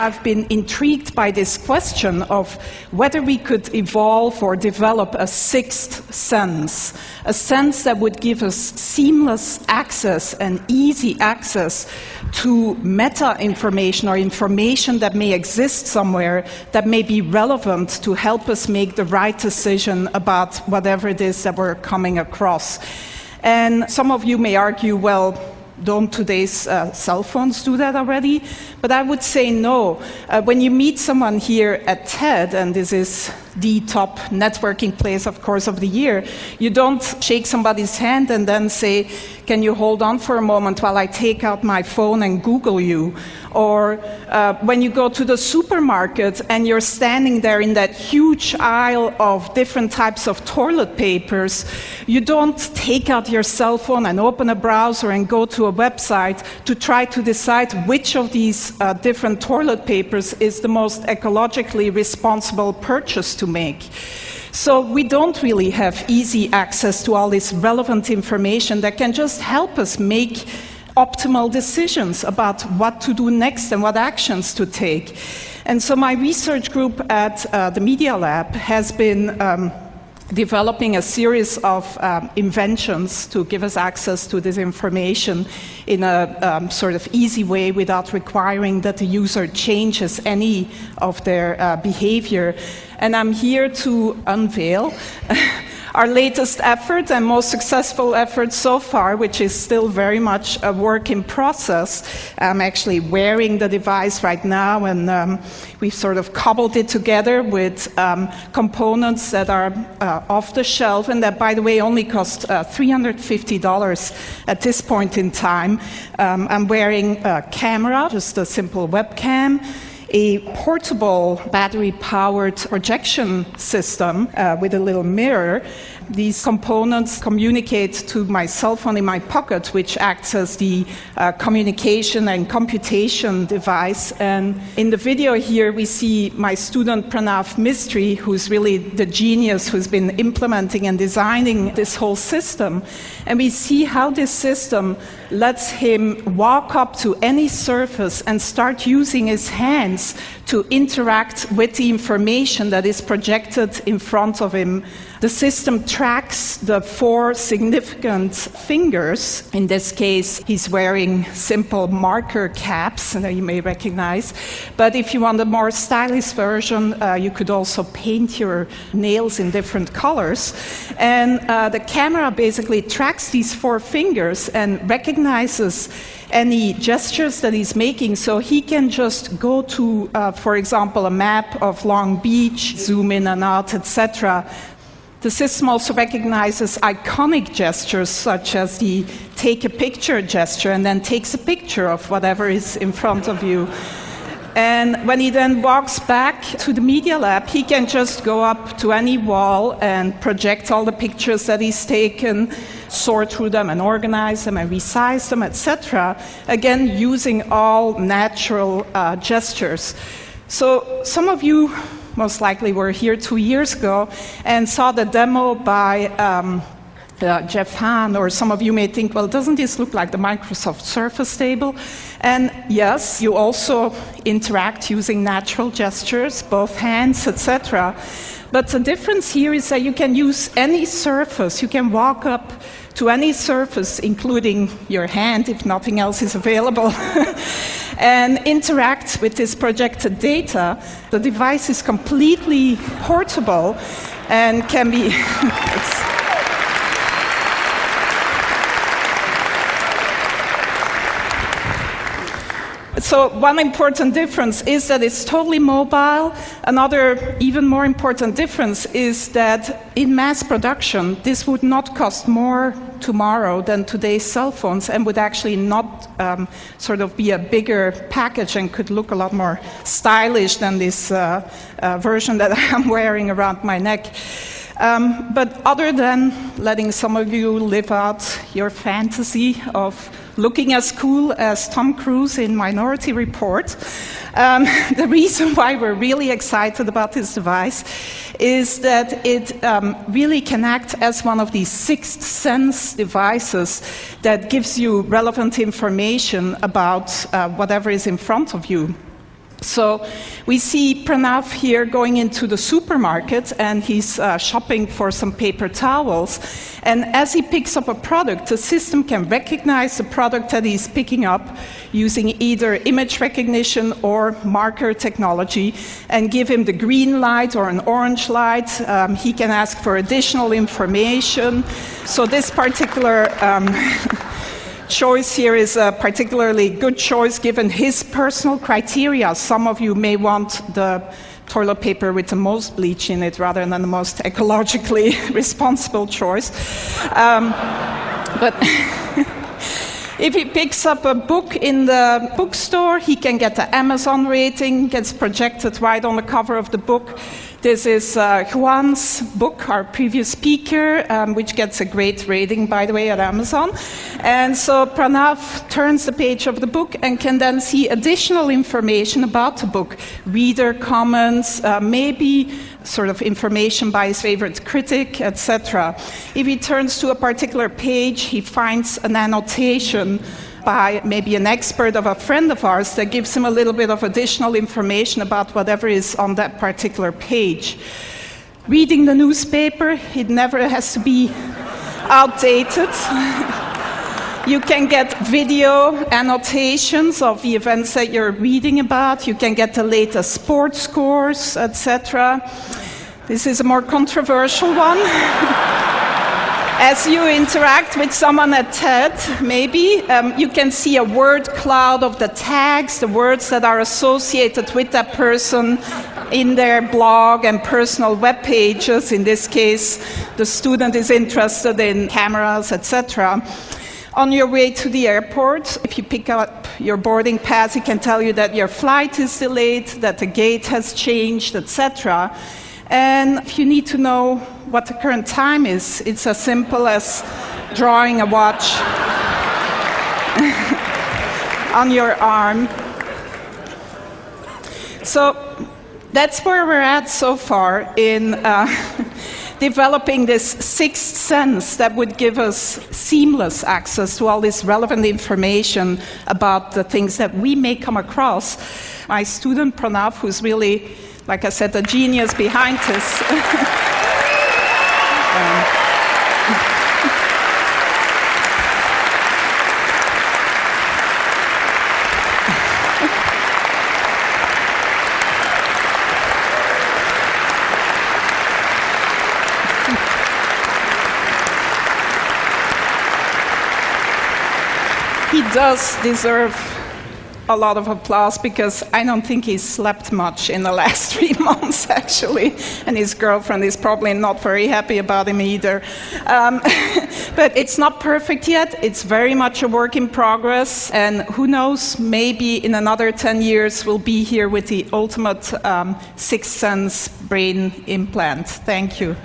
I've been intrigued by this question of whether we could evolve or develop a sixth sense, a sense that would give us seamless access and easy access to meta information or information that may exist somewhere that may be relevant to help us make the right decision about whatever it is that we're coming across. And some of you may argue, well, don't today's cell phones do that already? But I would say no. When you meet someone here at TED, and this is the top networking place, of course, of the year, you don't shake somebody's hand and then say, can you hold on for a moment while I take out my phone and Google you? Or when you go to the supermarket and you're standing there in that huge aisle of different types of toilet papers, you don't take out your cell phone and open a browser and go to a website to try to decide which of these different toilet papers is the most ecologically responsible purchase to make. So we don't really have easy access to all this relevant information that can just help us make optimal decisions about what to do next and what actions to take. And so my research group at the Media Lab has been developing a series of inventions to give us access to this information in a sort of easy way without requiring that the user changes any of their behavior. And I'm here to unveil our latest effort and most successful effort so far, which is still very much a work in process. I'm actually wearing the device right now, and we've sort of cobbled it together with components that are off the shelf, and that, by the way, only cost $350 at this point in time. I'm wearing a camera, just a simple webcam, a portable battery-powered projection system with a little mirror. These components communicate to my cell phone in my pocket, which acts as the communication and computation device. And in the video here, we see my student Pranav Mistry, who's really the genius who's been implementing and designing this whole system. And we see how this system lets him walk up to any surface and start using his hands to interact with the information that is projected in front of him. The system tracks the 4 significant fingers. In this case, he's wearing simple marker caps that you may recognize. But if you want a more stylish version, you could also paint your nails in different colors. And the camera basically tracks these 4 fingers and recognizes any gestures that he's making, so he can just go to, for example, a map of Long Beach, zoom in and out, etc. The system also recognizes iconic gestures, such as the take a picture gesture, and then takes a picture of whatever is in front of you. And when he then walks back to the Media Lab, he can just go up to any wall and project all the pictures that he's taken, sort through them and organize them and resize them, etc. Again, using all natural gestures. So some of you most likely were here 2 years ago and saw the demo by Jeff Hahn, or some of you may think, well, doesn't this look like the Microsoft Surface table? And yes, you also interact using natural gestures, both hands, etc. But the difference here is that you can use any surface. You can walk up to any surface, including your hand, if nothing else is available, and interact with this projected data. The device is completely portable and can be... So one important difference is that it's totally mobile. Another even more important difference is that in mass production, this would not cost more tomorrow than today's cell phones, and would actually not sort of be a bigger package and could look a lot more stylish than this version that I'm wearing around my neck. But other than letting some of you live out your fantasy of looking as cool as Tom Cruise in Minority Report, the reason why we're really excited about this device is that it really can act as one of these sixth sense devices that gives you relevant information about whatever is in front of you. So we see Pranav here going into the supermarket, and he's shopping for some paper towels. And as he picks up a product, the system can recognize the product that he's picking up using either image recognition or marker technology and give him the green light or an orange light. He can ask for additional information. So this particular choice here is a particularly good choice given his personal criteria. Some of you may want the toilet paper with the most bleach in it rather than the most ecologically responsible choice. But if he picks up a book in the bookstore, he can get the Amazon rating, gets projected right on the cover of the book. This is Juan's book, our previous speaker, which gets a great rating, by the way, at Amazon. And so Pranav turns the page of the book and can then see additional information about the book, reader comments, maybe sort of information by his favorite critic, etc. If he turns to a particular page, he finds an annotation by maybe an expert of a friend of ours that gives him a little bit of additional information about whatever is on that particular page. Reading the newspaper, it never has to be outdated. You can get video annotations of the events that you're reading about. You can get the latest sports scores, etc. This is a more controversial one. As you interact with someone at TED, maybe, you can see a word cloud of the tags, the words that are associated with that person in their blog and personal web pages. In this case, the student is interested in cameras, etc. On your way to the airport, if you pick up your boarding pass, it can tell you that your flight is delayed, that the gate has changed, etc. And if you need to know what the current time is, it's as simple as drawing a watch on your arm. So that's where we're at so far in developing this sixth sense that would give us seamless access to all this relevant information about the things that we may come across. My student Pranav, who's really, like I said, the genius behind this. He does deserve a lot of applause because I don't think he's slept much in the last 3 months, actually. And his girlfriend is probably not very happy about him either. But it's not perfect yet. It's very much a work in progress. And who knows, maybe in another 10 years we'll be here with the ultimate sixth sense brain implant. Thank you.